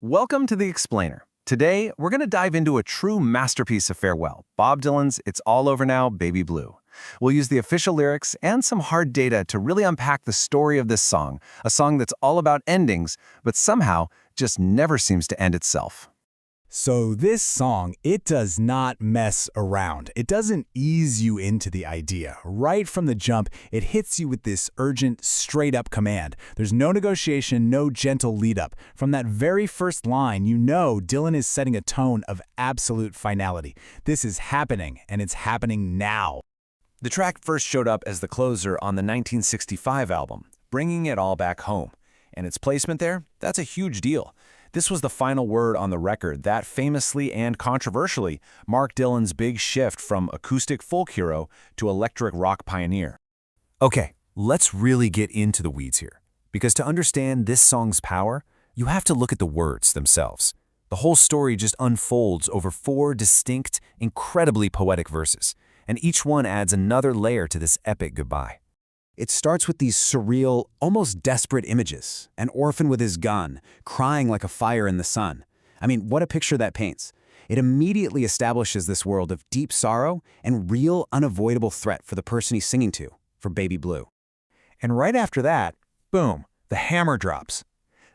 Welcome to The Explainer. Today, we're going to dive into a true masterpiece of farewell, Bob Dylan's It's All Over Now, Baby Blue. We'll use the official lyrics and some hard data to really unpack the story of this song, a song that's all about endings, but somehow just never seems to end itself. So this song, it does not mess around. It doesn't ease you into the idea. Right from the jump, it hits you with this urgent, straight-up command. There's no negotiation, no gentle lead-up. From that very first line, you know Dylan is setting a tone of absolute finality. This is happening, and it's happening now. The track first showed up as the closer on the 1965 album, Bringing It All Back Home. And its placement there, that's a huge deal. This was the final word on the record that famously and controversially marked Dylan's big shift from acoustic folk hero to electric rock pioneer. Okay, let's really get into the weeds here, because to understand this song's power, you have to look at the words themselves. The whole story just unfolds over 4 distinct, incredibly poetic verses, and each one adds another layer to this epic goodbye. It starts with these surreal, almost desperate images. An orphan with his gun, crying like a fire in the sun. I mean, what a picture that paints. It immediately establishes this world of deep sorrow and real, unavoidable threat for the person he's singing to, for Baby Blue. And right after that, boom, the hammer drops.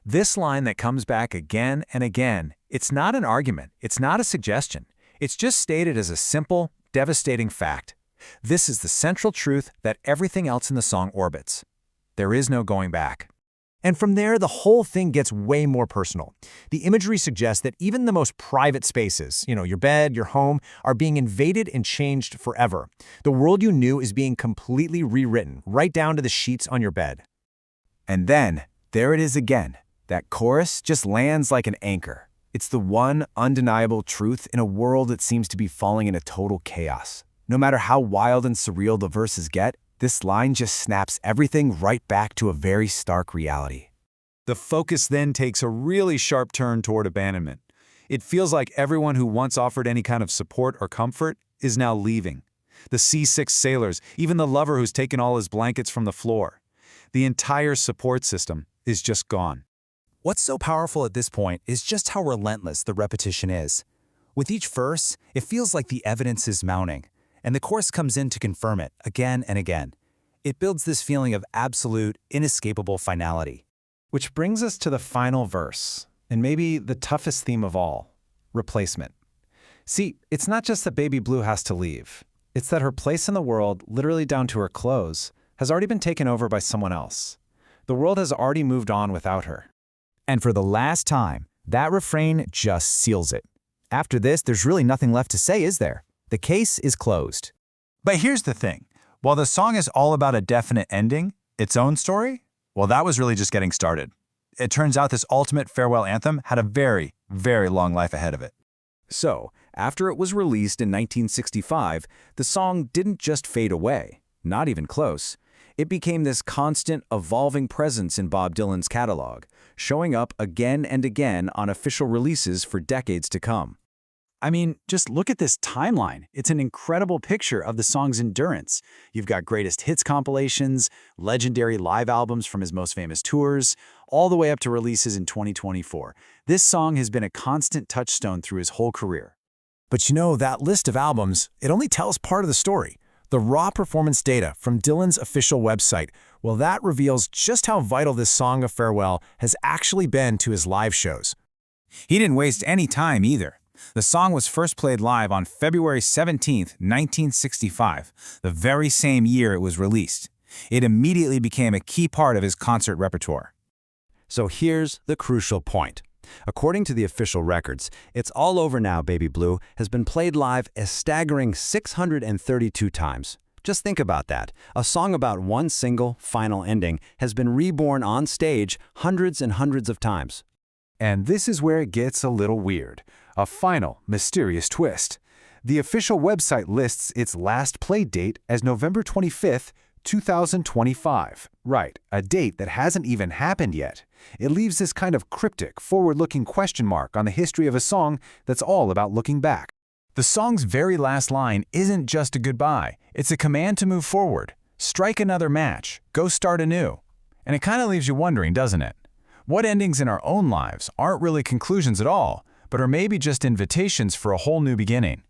This line that comes back again and again, it's not an argument, it's not a suggestion. It's just stated as a simple, devastating fact. This is the central truth that everything else in the song orbits. There is no going back. And from there, the whole thing gets way more personal. The imagery suggests that even the most private spaces, your bed, your home, are being invaded and changed forever. The world you knew is being completely rewritten, right down to the sheets on your bed. And then, there it is again. That chorus just lands like an anchor. It's the one undeniable truth in a world that seems to be falling into total chaos. No matter how wild and surreal the verses get, this line just snaps everything right back to a very stark reality. The focus then takes a really sharp turn toward abandonment. It feels like everyone who once offered any kind of support or comfort is now leaving. The seasick sailors, even the lover who's taken all his blankets from the floor. The entire support system is just gone. What's so powerful at this point is just how relentless the repetition is. With each verse, it feels like the evidence is mounting, and the chorus comes in to confirm it again and again. It builds this feeling of absolute, inescapable finality. Which brings us to the final verse, and maybe the toughest theme of all, replacement. See, it's not just that Baby Blue has to leave. It's that her place in the world, literally down to her clothes, has already been taken over by someone else. The world has already moved on without her. And for the last time, that refrain just seals it. After this, there's really nothing left to say, is there? The case is closed. But here's the thing. While the song is all about a definite ending, its own story, well, that was really just getting started. It turns out this ultimate farewell anthem had a very, very long life ahead of it. So, after it was released in 1965, the song didn't just fade away, not even close. It became this constant, evolving presence in Bob Dylan's catalog, showing up again and again on official releases for decades to come. I mean, just look at this timeline. It's an incredible picture of the song's endurance. You've got greatest hits compilations, legendary live albums from his most famous tours, all the way up to releases in 2024. This song has been a constant touchstone through his whole career. But that list of albums, it only tells part of the story. The raw performance data from Dylan's official website, well, that reveals just how vital this song of farewell has actually been to his live shows. He didn't waste any time either. The song was first played live on February 17, 1965, the very same year it was released. It immediately became a key part of his concert repertoire. So here's the crucial point. According to the official records, It's All Over Now, Baby Blue has been played live a staggering 632 times. Just think about that. A song about one single, final ending has been reborn on stage hundreds and hundreds of times. And this is where it gets a little weird. A final, mysterious twist. The official website lists its last play date as November 25th, 2025. Right, a date that hasn't even happened yet. It leaves this kind of cryptic, forward-looking question mark on the history of a song that's all about looking back. The song's very last line isn't just a goodbye. It's a command to move forward. Strike another match. Go start anew. And it kind of leaves you wondering, doesn't it? What endings in our own lives aren't really conclusions at all, but are maybe just invitations for a whole new beginning?